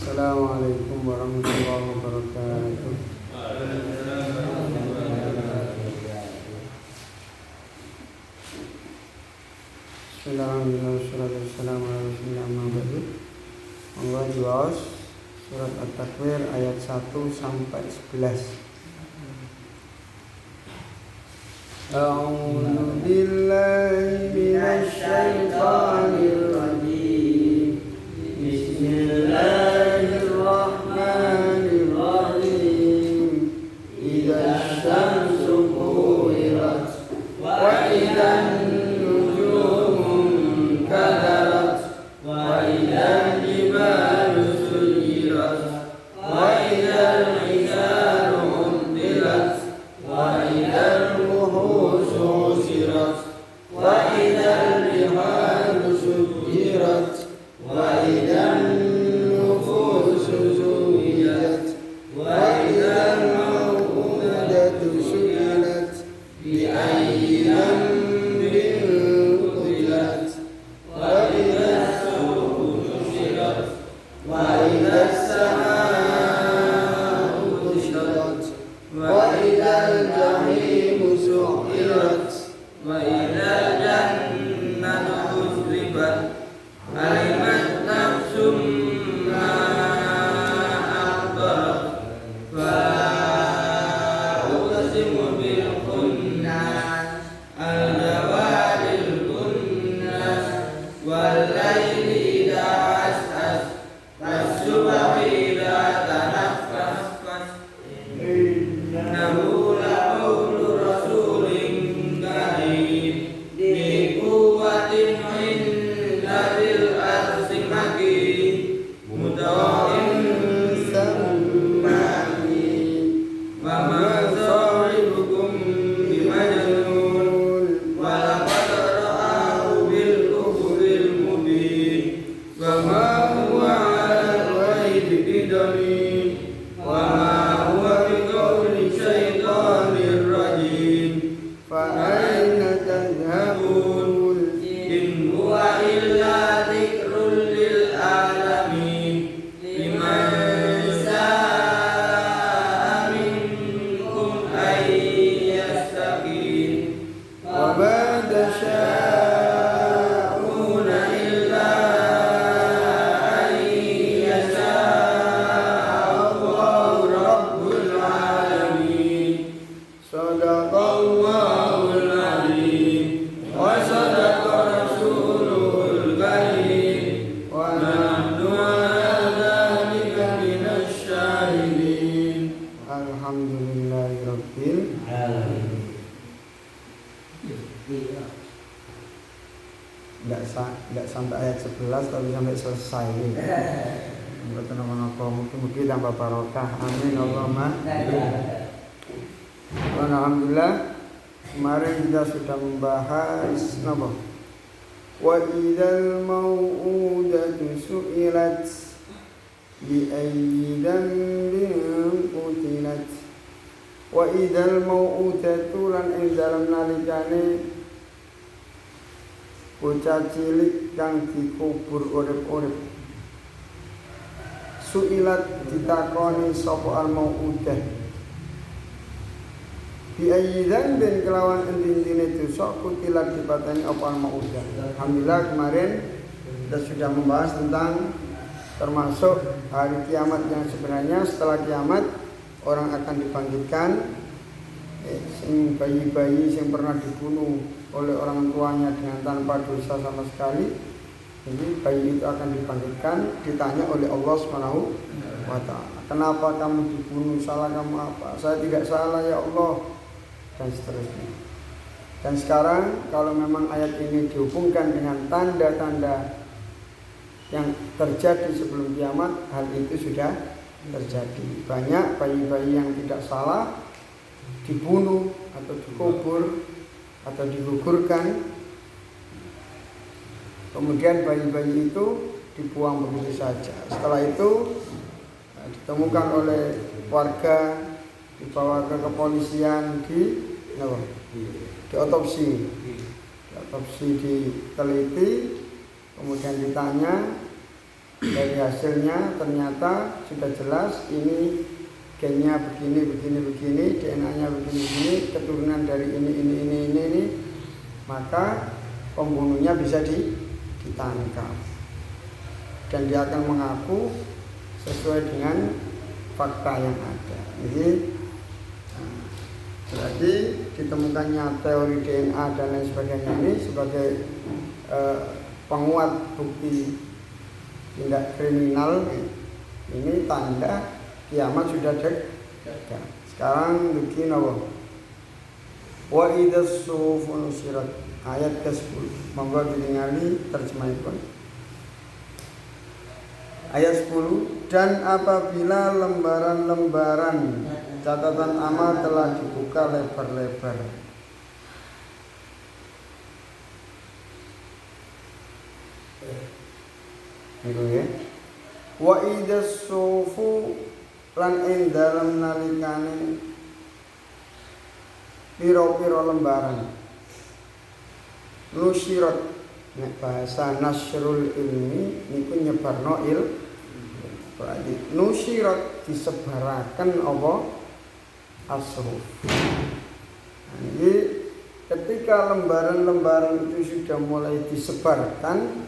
Assalamualaikum warahmatullahi wabarakatuh. Bismillahirrahmanirrahim. Allah juaos surat At-Takwir ayat 1 sampai 11. A'udzu billahi minasy syaithanir rajim. Bismillahirrahmanirrahim. Idza syamsu kuwirat wa idzan nujumu kadarat wa idzal jibalu suyirat wa idzal isharu umtilat wa idzal wuhushu sirat wa idzal biharu sujirat wa idzal nufusu zuwiyat wa idzal maw'udatu su'ilat bi ayyi dhanbin qutilat wa idzas suhufu nushirat wa idzas samaa'u kushirat wa idzal jahimu su'irat wa idzal jannatu uzlibat alimat nafsum ma ahdarat fa uqsimu bil khunnas al jawaril kunnas wal laili idza as'as was subhi idza tanaffas innahu laqawlu rasulin karim di quwwatin inda bil arsi makin muta'in samma'i wa ma sahibukum bimajnun wa laqad ra'ahu bil ufuqil mubin wa ma huwa 'alal ghaibi bidanin wa ma huwa biqawli syaitanir rajim fa aina tadhhabun in huwa illa dzikrun lil alamin liman sha'a minkum ay yastaqim wa ma tasha'una illa an yasha'a Allahu rabbul alamin. Shadaqallahul azim wa sadaqa rasulul karim wa nahnu ala dzalika minasy syahidin. Alhamdulillahirabbil alamin. Enggak sampai ayat 11 tapi sampai selesai. Mboten napa-napa, mugi-mugi tambah barokah. Amin Allahumma. Alhamdulillah, kemarin kita sudah membahas napa? Wa idzal mau'udatu su'ilat bi ayyi dhanbin qutilat. Wa idzal mau'udatu lan ing dalem nalikane bocah cilik kang dikubur urip-urip. Su'ilat ditakoni sapa al mau'udah. Bi ayyi dzambin kelawan endi-endine dosa kutilat dipateni apa al-mau'udah. Alhamdulillah kemarin kita sudah membahas tentang termasuk hari kiamat yang sebenarnya setelah kiamat orang akan dibangkitkan. Sing bayi-bayi yang pernah dibunuh oleh orang tuanya dengan tanpa dosa sama sekali, jadi bayi itu akan dibangkitkan, ditanya oleh Allah Subhanahu wa ta'ala, kenapa kamu dibunuh, salah kamu apa? Saya tidak salah ya Allah, dan seterusnya. Dan sekarang kalau memang ayat ini dihubungkan dengan tanda-tanda yang terjadi sebelum kiamat, hal itu sudah terjadi. Banyak bayi-bayi yang tidak salah dibunuh atau dikubur atau digugurkan, kemudian bayi-bayi itu dibuang begitu saja. Setelah itu ditemukan oleh warga, dibawa ke kepolisian, diotopsi, diteliti, kemudian ditanya Dari hasilnya ternyata sudah jelas ini gennya begini, DNA-nya begini, keturunan dari ini. Maka pembunuhnya bisa ditangkap. Dan dia akan mengaku sesuai dengan fakta yang ada. Jadi berarti ditemukannya teori DNA dan lain sebagainya ini sebagai penguat bukti tindak kriminal. Ini tanda kiamat sudah dekat. Sekarang begini apa? Wa idzas suhufun nusirat, ayat ke-10. Monggo didengali terjemahipun. Ayat 10, dan apabila lembaran-lembaran catatan amal telah dibuka lebar-lebar. Itu ya. Wa idzas suhufu lan ing dalem nalikane pira-pira lembaran nusirat, nek bahasa nasrul ilmi niku nyebarno berarti nusirat disebaraken apa asruf. Jadi ketika lembaran-lembaran itu sudah mulai disebarkan,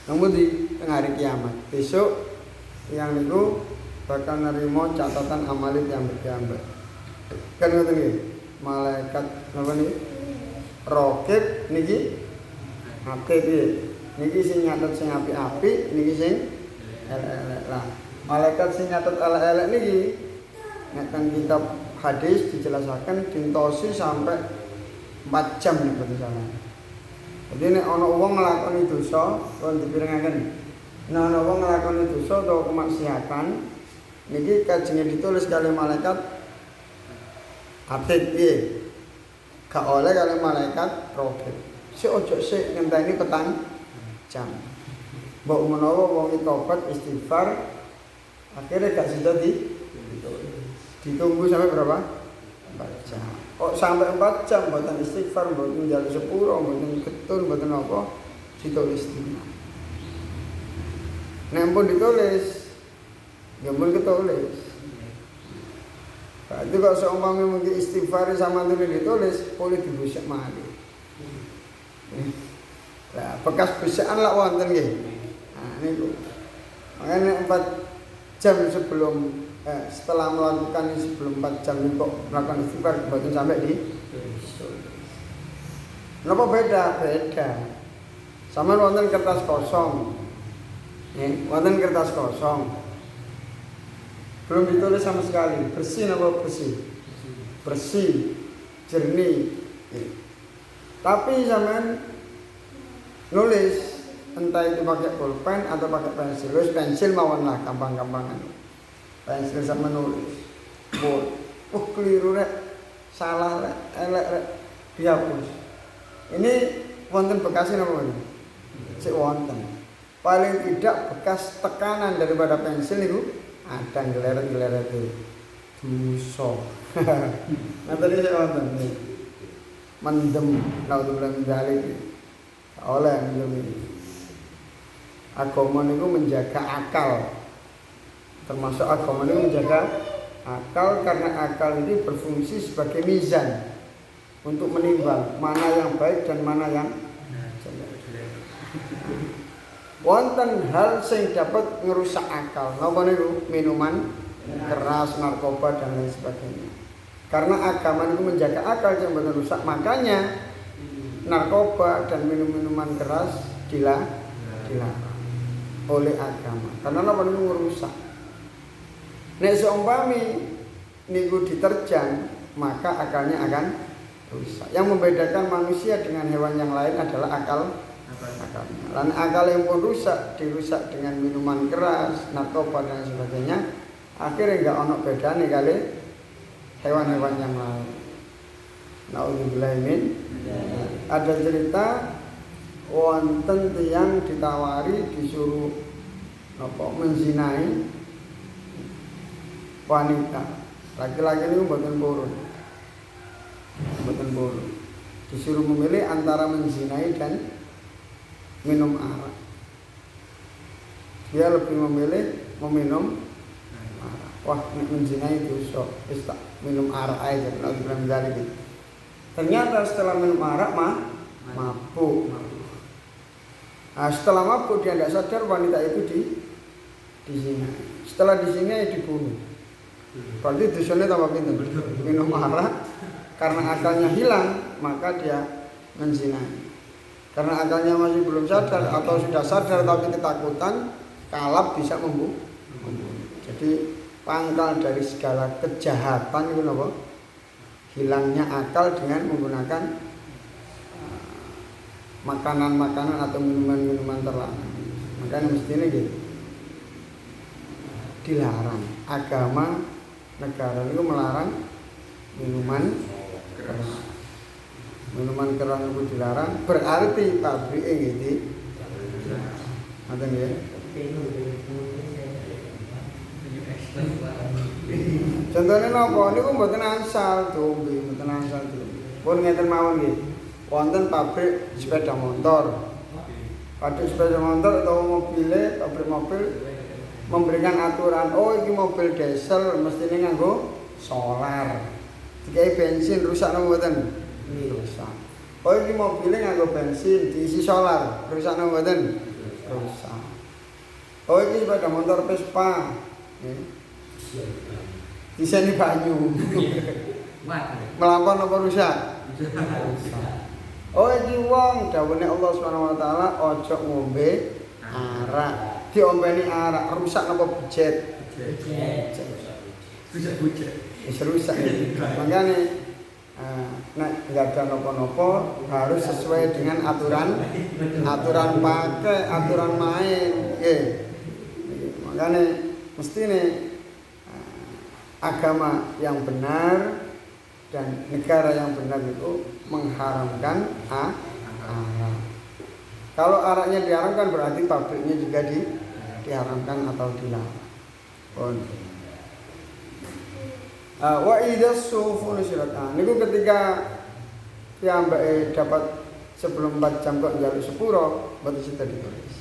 namun di tengah hari kiamat besok yang itu bakal nerimo catatan amalit yang bergambar. Kan ngoten nggih. Malaikat napa niki? Rokib niki atib niki sing nyatet sing apik-apik, niki sing elek-elek lah. Malaikat sing nyatet elek-elek niki nek teng kitab hadis dijelasaken dintosi sampai 4 jam nek boten salah. Jadi nek ana wong nglakoni dosa, kon dipirengaken. Nek ana wong nglakoni dosa utawa kemaksiatan, niki kajenge ditulis kali malaikat atid piye? Gak oleh kali malaikat rokib. Si ojo sik ngenteni 4 jam. Mbok menawa wong tobat istighfar akhirnya gak sida ditunggu sampai berapa? 4 jam. Kok sampai 4 jam mboten istighfar, mboten njaluk sepuro, mboten ketun, mboten apa ditulis dina. Nek pun ditulis, ya pun ketulis. Berarti kalau seumpama mungkin istighfar sama itu ditulis, boleh dibusuk malih. Lah bekas busaan lah wonten nggih. Nah niku. Makanya 4 jam sebelum setelah melakukan ini sebelum 4 jam ini kok melakukan istighfar mboten sampai di. Napa beda? Beda. Sama wonten kertas kosong. Nih, wonten kertas kosong. Belum ditulis sama sekali. Bersih napa bersih? Bersih, jernih. Tapi sampean nulis entah itu pakai pulpen atau pakai pensil. Wis pensil mawon lah gampang-gampangan. Pensil sama nulis. Keliru rek, salah rek, elek rek, dihapus. Ini wonten bekasnya napa ini? Sik wonten. Paling tidak bekas tekanan daripada pensil itu ada geleret-geleret itu. Dosa. Nah tadi saya wonten nih. Mendem naudzubillah min dzalik. Oleh mendem. Agama niku menjaga akal. Termasuk agama ini menjaga akal karena akal ini berfungsi sebagai mizan untuk menimbang mana yang baik dan mana yang jelek. Wonten hal sing dapat ngerusak akal. Napa niku? Minuman keras, narkoba dan lain sebagainya. Karena agama itu menjaga akal yang benar rusak, makanya narkoba dan minum-minuman keras dilarang oleh agama. Karena napa niku ngerusak. Nek seumpami niku diterjang, maka akalnya akan rusak. Yang membedakan manusia dengan hewan yang lain adalah akalnya. Dan akal yang pun rusak, dirusak dengan minuman keras, narkoba dan sebagainya, akhirnya enggak ono bedane kali hewan-hewan yang lain. Naudzubillah min. Ada cerita wonten tiyang ditawari disuruh napa menzinai wanita. Laki-laki ini mboten purun. Disuruh memilih antara menzinai dan minum arak. Dia lebih memilih meminum arak. Wah, menzinai dosa. Wis tak minum arak aja kalau dibilang gitu. Ternyata setelah minum arak mabuk. Nah, setelah mabuk dia tidak sadar wanita itu dizinai. Setelah dizinai dibunuh. Berarti dosanya tambah pinter. Minum arak karena akalnya hilang maka dia menzinai. Karena akalnya masih belum sadar atau sudah sadar tapi ketakutan, kalap bisa membunuh. Jadi pangkal dari segala kejahatan itu apa? Hilangnya akal dengan menggunakan makanan-makanan atau minuman-minuman terlarang. Makanya mestinya gitu. Dilarang. Agama negara itu melarang minuman keras. Minuman keras itu dilarang. Berarti pabrik gitu. Ada ya. Contohnya napa niku mboten angsal dombe, mboten angsal dombe. Pun ngeten mawon nggih. Wonten pabrik sepeda motor. Pabrik sepeda motor atau pabrik mobil memberikan aturan, oh ini mobil diesel mestine nganggo solar. Dikai bensin rusak napa mboten? Rusak. Oh ini mobilnya nganggo bensin diisi solar, rusak napa mboten? Rusak. Oh ini sepeda motor Vespa. Diseni banyu. Melampau napa rusak? Rusak. Oh iki wong dawuhne Allah Subhanahu wa taala aja ngombe arak. Diombeni arak rusak napa bujet? Rusak. Makanya nek enggak ada napa-napa harus sesuai dengan aturan pakai, aturan main. Nggih. Makanya mestine agama yang benar dan negara yang benar itu mengharamkan arak. Kalau araknya diharamkan berarti pabriknya juga diharamkan atau dilarang. Wa idas sufun syiratan. Niku ketika piyambake dapat sebelum 4 jam kok njaluk sepuro, mboten sida ditulis.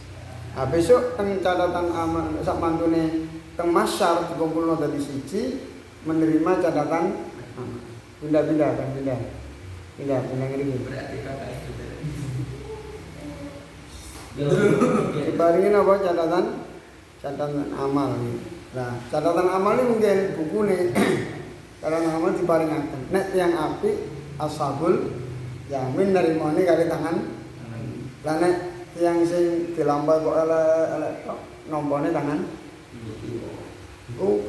Besok teng catatan amal sak mantune teng masyar dikumpulno dadi siji menerima catatan pindah ngene. Berarti Bapak itu dibaringin apa catatan amal. Nah, catatan amal ini mungkin buku nih. Catatan amal diparingaken. Nek yang apik ashabul yamin narimane kali tangan. Lah nek yang sing dilampahi kok elek tok nombone tangan.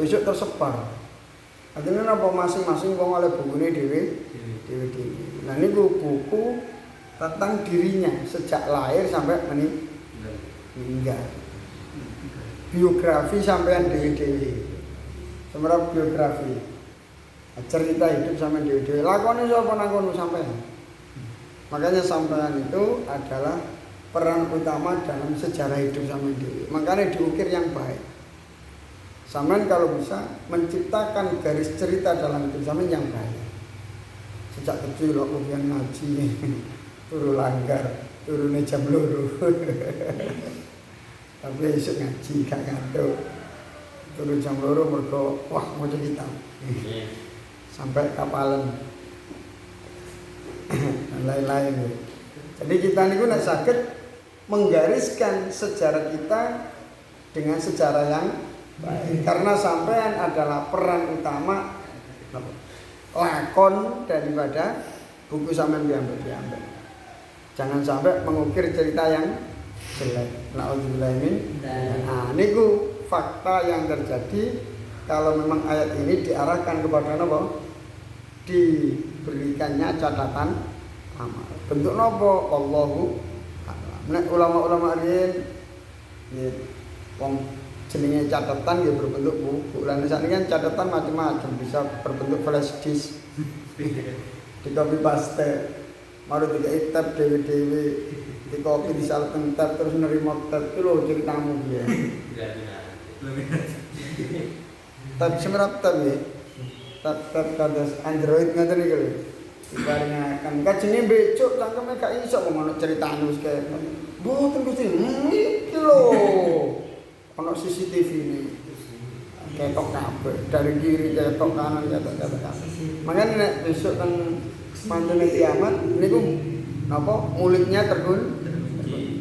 Besok tersebar. Artinya apa masing-masing wong oleh bukune dhewe. Nah niku buku tentang dirinya sejak lahir sampai meninggal. Biografi sampean dhewe-dhewe. Semerap biografi. Cerita hidup sampean dhewe-dhewe. Lakone sapa nang kono sampean. Makanya sampean itu adalah peran utama dalam sejarah hidup sampean dhewe. Makanya diukir yang baik. Sampean kalau bisa menciptakan garis cerita dalam hidup sampean yang baik. Sejak kecil kok kemudian ngaji, turu langgar, turune jam 2. Tapi esuk ngaji gak ngantuk. Turu jam 2 mergo wah maca kitab. Sampai kapalan. Dan lain-lain. Jadi kita niku nek saged menggariskan sejarah kita dengan sejarah yang baik. Karena sampean adalah peran utama lakon daripada buku sampean diambil. Jangan sampai mengukir cerita yang jelek. Nauzubillah min. Nah, niku fakta yang terjadi kalau memang ayat ini diarahkan kepada apa? Diberikannya catatan amal. Bentuk napa? Allahu a'lam. Nek ulama-ulama riyen wong jenenge catatan ya berbentuk buku. Lan sakniki kan catatan macam-macam, bisa berbentuk flash disk. Di copy paste. Maru dikai tab dhewe-dhewe. Di copy disalten tab terus nerima tab. Itu lho ceritamu piye. Tab semerap tab ya. Tab kados Android ngoten iki lho. Diparingaken. Kajene becuk cangkeme gak iso kok ono ceritane wis kaya Mboten Gusti. Iki lho. Ono CCTV ini. Ketok kabeh dari kiri ketok kanan ketok kabeh. Makanya nek besok teng mantene kiamat niku napa mulutnya tergun.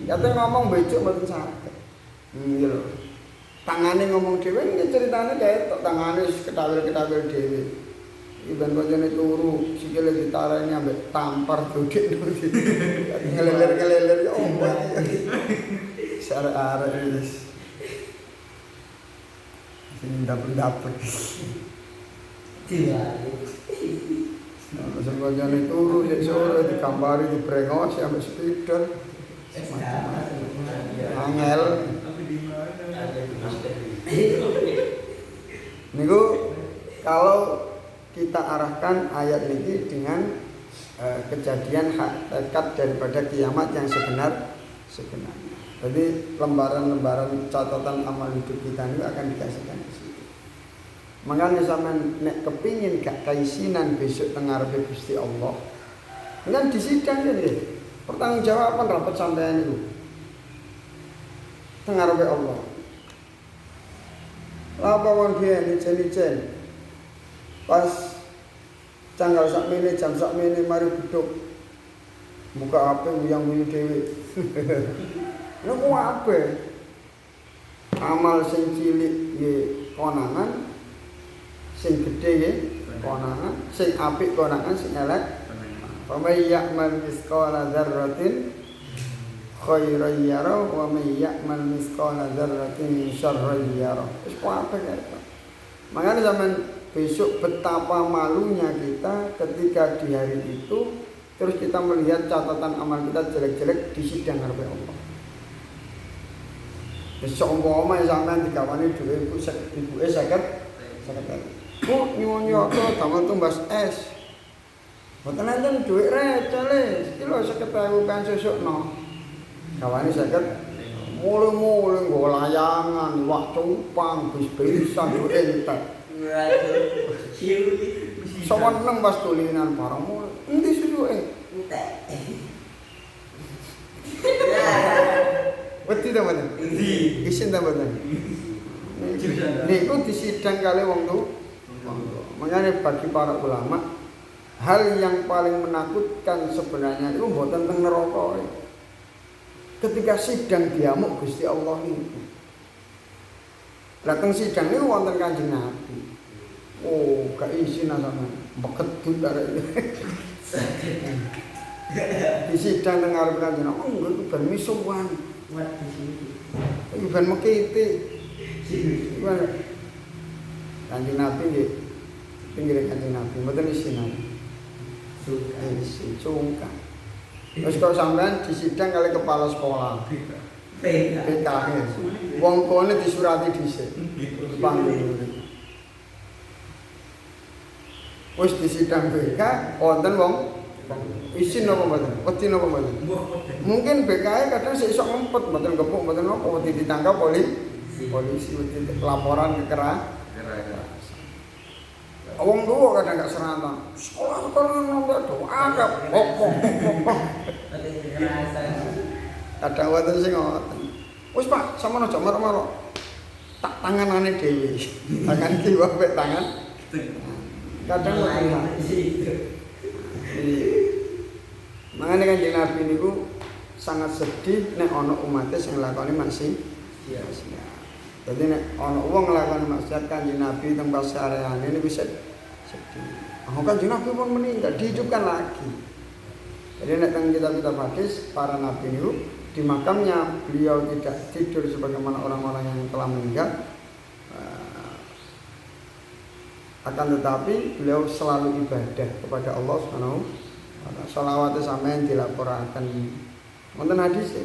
Kate ngomong becuk mboten saged. Iya lho. Tangane ngomong dhewe iki ceritane ketok tangane ketawil-ketawil dhewe. Iban koncone turu sikile ditarani ambek tampar dodek ngeleler-ngeleler yo ombak. Sare-are wis. Sing dapet-dapet. Diwali. Sing koncone turu sik sore digambari dibrengos ambek speeder. Angel. Niku kalau kita arahkan ayat ini dengan kejadian hakikat daripada kiamat yang sebenarnya. Jadi lembaran-lembaran catatan amal hidup kita ini akan dikasihkan di situ. Makanya sampean nek kepingin gak kaisinan besok tengarepe Gusti Allah. Kan disidang ya nggih. Pertanggungjawaban rapat sampean itu. Tengarepe Allah. Apa wong biyen ijen-ijen pas tanggal sakmene jam sakmene mari buduk buka HP nguyang-nguyu dhewe. Niku apik. Amal sing cilik nggih konangan, sing gedhe nggih konangan, sing apik konangan, sing elek. Wa may ya'mal misqala dzarratin khairan yara wa may ya'mal misqala dzarratin syarran yara. Wis apik ya. Makanya zaman besok betapa malunya kita ketika di hari itu terus kita melihat catatan amal kita jelek-jelek di sidang hadapan Allah. Besok umpama sampean dikawani dhuwit ibuke 50. Bu nyuwun yo damel tumbas es. Mboten enten dhuwit recele, iki lho 50.000 kan sesukno. Kawani 50 mulu-mulu nggo layangan, wak cupang, bis-bisan yo entek. Sowan nang pas tulinan barangmu endi susuke entek. Wedi ta mboten? Endi? Isin ta mboten? Niku disidang kali wong tu. Makanya bagi para ulama hal yang paling menakutkan sebenarnya itu mboten teng neraka. Ketika sidang diamuk Gusti Allah niku. Datang sidang niku wonten Kanjeng Nabi. Oh, gak isin sama bekedut arek. Di sidang teng arep Kanjeng Nabi, oh niku ben misuwan. Wat di sini. Iki ben mekiti. Kanjeng Nabi nggih pinggir Kanjeng Nabi, mboten isin. Sungkan. Terus kalau sampean disidang kali kepala sekolah. PK. Wong kone disurati dhisik. Panggil. Wis disidang PK, wonten wong isin napa mboten? Wedi napa mboten? Mungkin BK kadang sik iso ngempet mboten kepuk mboten napa wedi ditangkap polisi wedi laporan kekerasan. Wong tuwa kadang gak serantang. Sekolah nomor doa agak opo. Kadang wonten sing ngoten. Wis Pak, sampeyan aja marok-marok. Tak tanganane dhewe. Tangan kiwa mek tangan. Kadang wonten iki. Makanya Kanjeng Nabi niku sangat sedih nek ana umate sing nglakoni maksiat. Jadi nek ana wong nglakoni maksiat Kanjeng Nabi teng pasareane niku sedih. Kanjeng Nabi pun meninggal, dihidupkan lagi. Jadi nek teng kitab-kitab hadis para nabi niku di makamnya beliau tidak tidur sebagaimana orang-orang yang telah meninggal. Akan tetapi beliau selalu ibadah kepada Allah Subhanahu wa taala. Shalawat sampeyan dilaporaken. Wonten hadis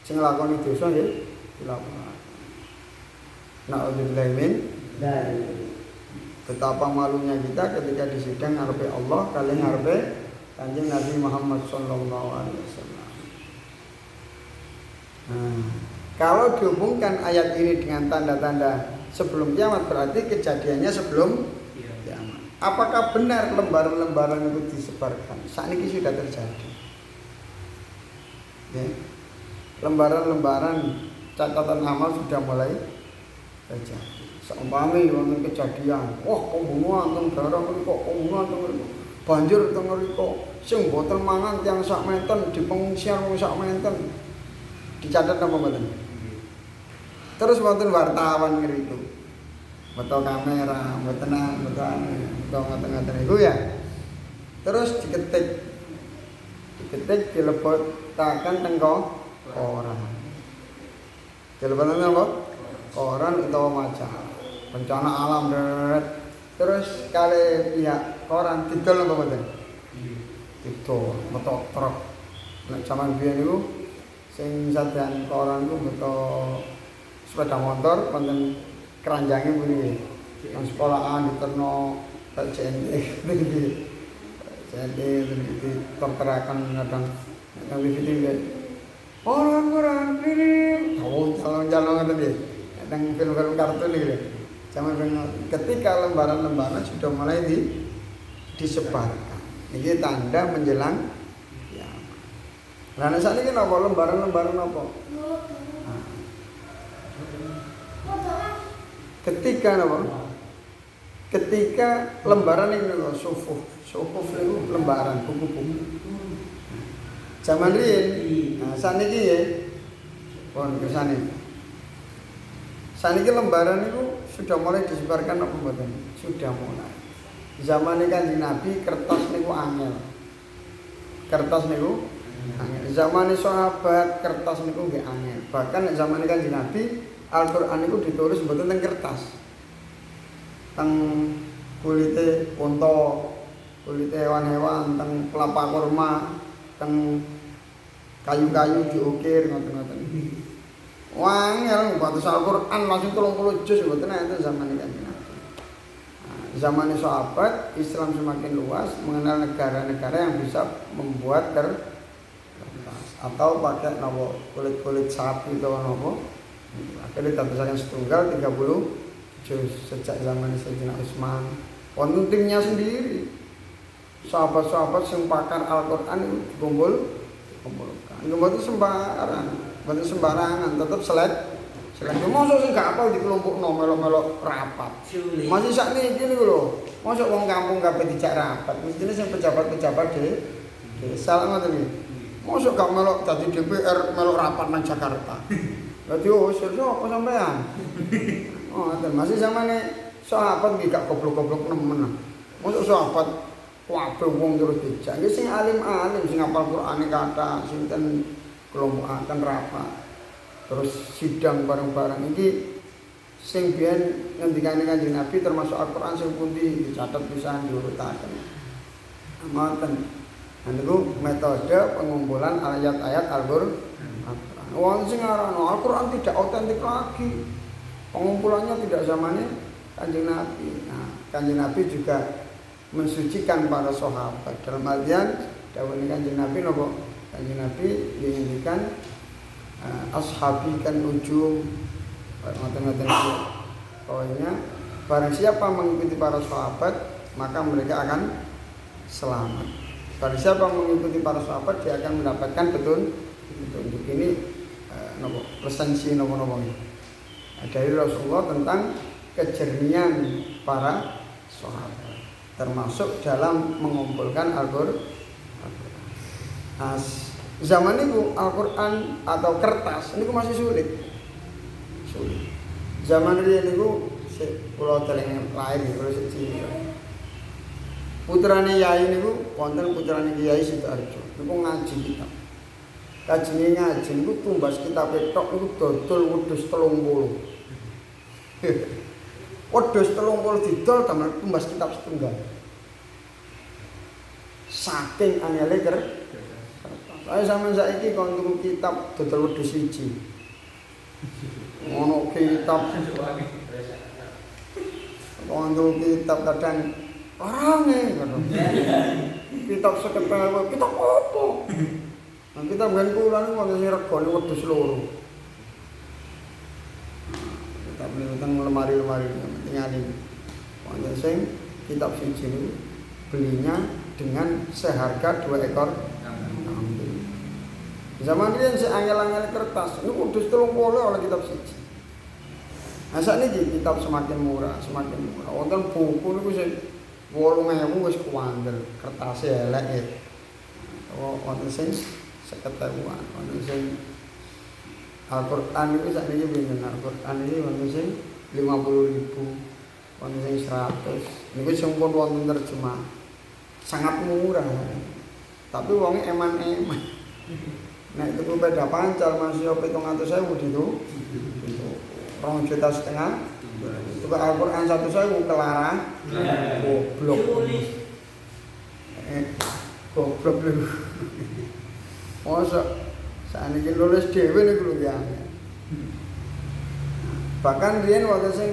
sing nglakoni dosa nggih dilaporaken. Na'udzubillahi min betapa malunya kita ketika disidang ngarepe Allah kalian ngarepe Kanjeng Nabi Muhammad sallallahu alaihi wasallam. Kalau dihubungkan ayat ini dengan tanda-tanda sebelum kiamat berarti kejadiannya sebelum kiamat. Apakah benar lembaran-lembaran itu disebarkan? Saat ini sudah terjadi. Ya. lembaran-lembaran catatan amal sudah mulai terjadi. Seumpami wonten kejadian, wah pembunuhan teng daerah mriku, pembunuhan teng mriku. Banjir teng mriku, sing boten mangan tiyang sak menten di pengungsian wong sak menten. Dicatat apa mboten? Terus wonten wartawan ngriku. Beto kamera, mboten ngoten-ngoten iku ya. Terus diketik dilebotaken teng koran. Dilebotaken apa? Koran utawa majalah. Bencana alam terus kali pihak koran didol apa mboten? Didol, metu truk. Nek jaman biyen niku sing sadean koran ku metu sepeda motor wonten keranjange mriki. Nang sekolahan diterno CND di terterakan kadang nang TV orang ini jalan ngoten nggih. Nang film-film kartun iki lho. Zaman ketika lembaran-lembaran sudah mulai disebarkan. Ini tanda menjelang ya. Lah nek sakniki napa lembaran-lembaran napa? Ketika napa? Ketika lembaran ini lho suhuf niku lembaran buku-buku. Zaman riyen, nah saniki ya. Pun kersane. Saniki lembaran itu sudah mulai disebarkan apa mboten? Sudah mulai. Zaman Kanjeng Nabi kertas niku angel. Kertas niku angel. Zaman sahabat kertas niku nggih angel. Bahkan zaman Kanjeng Nabi Al-Qur'an niku ditulis mboten teng kertas. Teng kulite unta, kulite hewan-hewan, teng kelapa kurma, teng kayu-kayu diukir ngoten-ngoten. Wangel batas Al-Qur'an langsung 30 juz mboten enten zaman Kanjeng Nabi. Zaman sahabat Islam semakin luas mengenal negara-negara yang bisa membuat kertas atau pakai nopo kulit-kulit sapi atau nopo. Akhirnya terpisahkan setunggal 30 juz sejak zaman Sayyidina Utsman. Wonten timnya sendiri. Sahabat-sahabat sing pakar Al-Qur'an itu dikumpulkan. Itu mboten sembarangan, tetep selek. Mosok sing gak apal dikelompokno melok-melok rapat. Masih sakniki niku lho. Mosok wong kampung kabeh dijak rapat, mestine sing pejabat-pejabat desa ngoten iki. Mosok gak melok dadi DPR melok rapat nang Jakarta. Lah diusir sapa sampean? Oh, ngoten. Masih zamane sahabat iki gak goblok-goblok nemen. Mosok sahabat kabeh wong terus dijak. Nggih sing alim-alim sing hafal Qur'ane kathah, sinten kelompokan rapat. Terus sidang bareng-bareng iki sing biyen ngendikane Kanjeng Nabi termasuk Al-Qur'an sing pundi dicatet pisan diurutaken. Ngoten. Niku metode pengumpulan ayat-ayat Al-Qur'an. Wong sing aran Al-Qur'an tidak otentik lagi. Pengumpulannya tidak zamannya Kanjeng Nabi. Nah, Kanjeng Nabi juga mensucikan para sahabat. Dalam artian dawuh Kanjeng Nabi napa? Kanjeng Nabi menginginkan ashabi kan ujung ngoten-ngoten itu. Pokoknya barang siapa mengikuti para sahabat maka mereka akan selamat. Barang siapa mengikuti para sahabat dia akan mendapatkan petunjuk ini resensi nopo-nopo. Dari Rasulullah tentang kejernihan para sahabat termasuk dalam mengumpulkan Al-Qur'an. Zaman itu Al-Qur'an atau kertas niku masih sulit. Zaman riyen niku kula dereng lahir kula siji. Putrane Yai niku wonten putrane Kyai Sidoarjo. Niku ngaji kitab. Kajenge ngaji niku tumbas kitab tok niku dodol wedhus 30. Wedhus 30 didol damel tumbas kitab setunggal. Saking angele saya sampeyan saiki kon tuku kitab dodol wedhus siji. Ono kitab. Kon tuku kitab kadang orange ngono. Kitab seketel, kitab apa? Nah, kitab ben kula niku wonten sing regane wedhus loro. Kitab niku teng lemari-lemari tinggalin. Wonten sing kitab siji niku belinya dengan seharga 2 ekor. Zaman riyen sik angel-angel kertas, niku kudus 30 oleh kitab siji. Nah sakniki kitab semakin murah. Wonten buku niku sing 8.000 wis kuandel, kertase elek ya. Wonten sing 50.000-an, wonten sing Al-Qur'an niku sakniki pinten? Al-Qur'an iki wonten sing 50.000, wonten sing 100. Niku sing pun wonten terjemah. Sangat murah. Tapi wonge eman-eman. Nek tuku beda pancal masih 700.000 itu 2,5 juta. Tuku Al-Qur'an 1.000 kelarang. Goblok. Goblok lho. Mosok sakniki nulis dhewe niku lho ya. Bahkan riyen wonten sing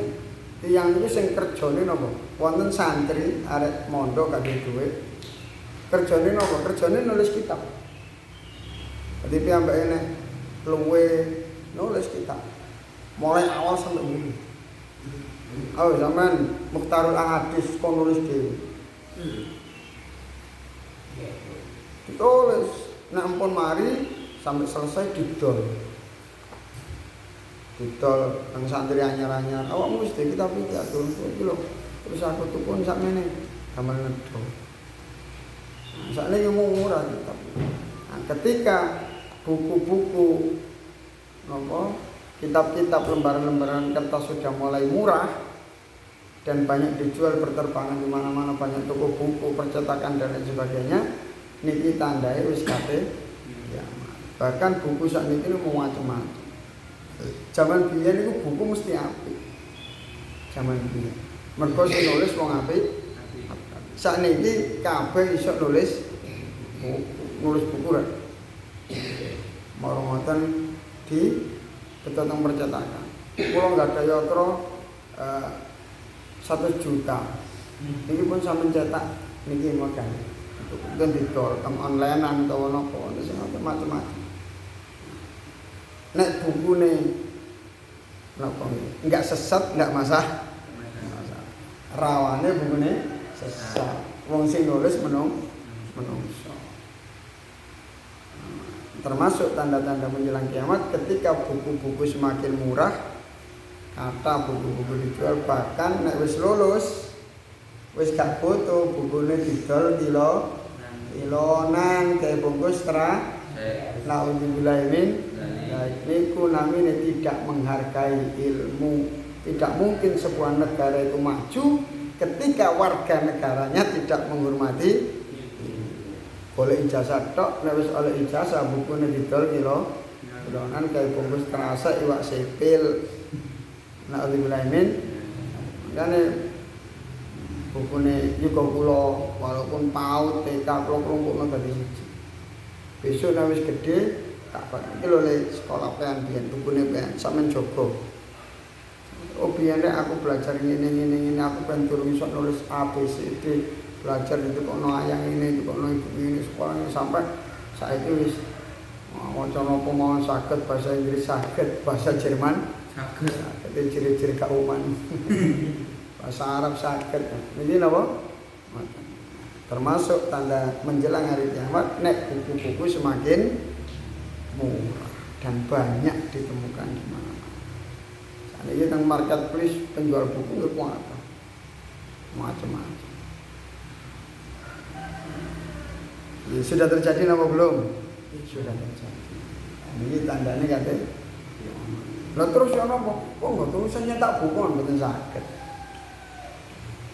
tiyang niku sing kerjane napa? Wonten santri arek mondok kadhe dhuwit. Kerjane napa? Kerjane nulis kitab. Dadi piyambake nek luwe nulis kitab. Mulai awal sampai akhir. Oh, zaman Mukhtarul Ahadits kon nulis dhewe. Ditulis, nek ampun mari sampai selesai didol. Didol nang santri anyar-anyar. Awakmu wis kitab iki atur iki lho. Terus aku tukun sakmene gambar nedho. Sakniki murah kitab. Nah, ketika buku-buku kitab-kitab lembaran-lembaran kertas sudah mulai murah dan banyak dijual berterbangan di mana-mana, banyak toko buku, percetakan dan lain sebagainya, niki tandai wis kate kiamat. Bahkan buku sakniki mau macam-macam. Zaman biyen niku buku mesti apik. Zaman biyen. Mergo sing nulis wong apik. Sakniki kabeh iso nulis buku rek. Marang ngoten di betotong percetakan. Kula enggak ada yatra 1 juta. Niki pun sampeyan cetak niki modal. Dan didol teng online utawa napa sing macam-macam. Nek bukune napa enggak sesat, enggak masalah. Rawane bukune sesat. Wong sing nulis menungso. Termasuk tanda-tanda menjelang kiamat ketika buku-buku semakin murah, kata buku-buku dijual, bahkan nek wis lulus wis gak foto bukune didol kilonan kayak bungkus naudzubillah min niku namine tidak menghargai ilmu. Tidak mungkin sebuah negara itu maju ketika warga negaranya tidak menghormati. Oleh ijazah tok, nek wis oleh ijazah bukune didol kilonan kayak bungkus terasa iwak sepil. Naudzubillah min. Makane bukune juga kula walaupun PAUD TK kula kelompokno dadi siji. Besok nek wis gedhe tak iki lho le sekolah pean biyen bukune pean sampean jogo. Oh biyen aku belajar ngene aku ben durung iso nulis A B C D. Belajar itu kok ayang ini, kok ibu ini sekolah ini sampai saiki wis maca napa mawon saged bahasa Inggris saged, bahasa Jerman saged, ciri-ciri kauman. Bahasa Arab saged. Niki napa? Termasuk tanda menjelang hari kiamat nek buku-buku semakin murah dan banyak ditemukan di mana-mana. Saiki nang marketplace penjual buku itu apa? Macam-macam. Sudah terjadi apa belum? Sudah terjadi. Ini tandanya kata. Lah terus ya napa? Kok enggak tulisan nyetak buku mboten saged.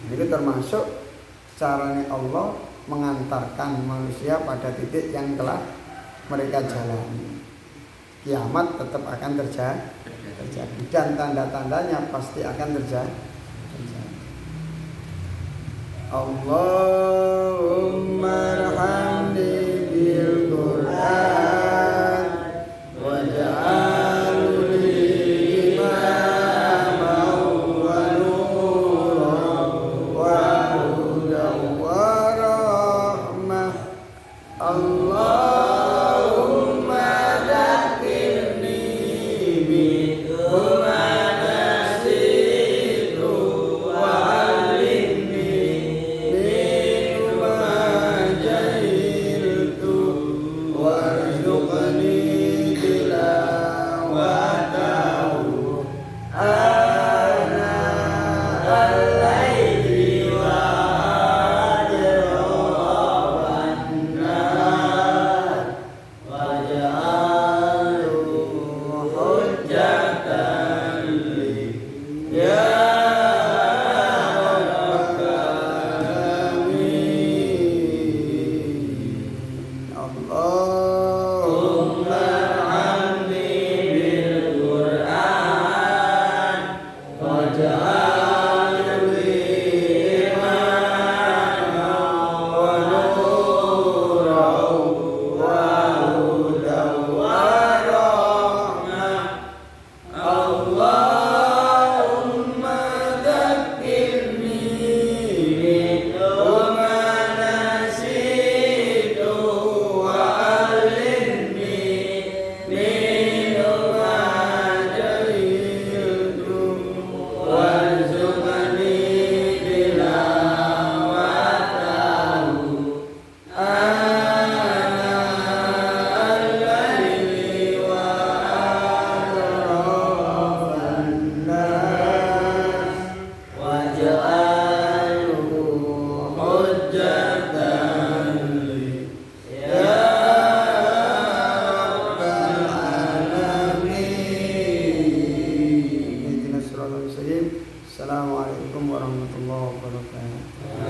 Ini termasuk caranya Allah mengantarkan manusia pada titik yang telah mereka jalani. Kiamat tetap akan terjadi dan tanda-tandanya pasti akan terjadi. Allahumma arhamni bil Qur'an waj'alni imaman wa nuran wa hudan wa rahmah. Allahumma dzakirni minhu ma nasitu wa 'allimni minhu ma jahiltu. Assalamualaikum warahmatullahi wabarakatuh.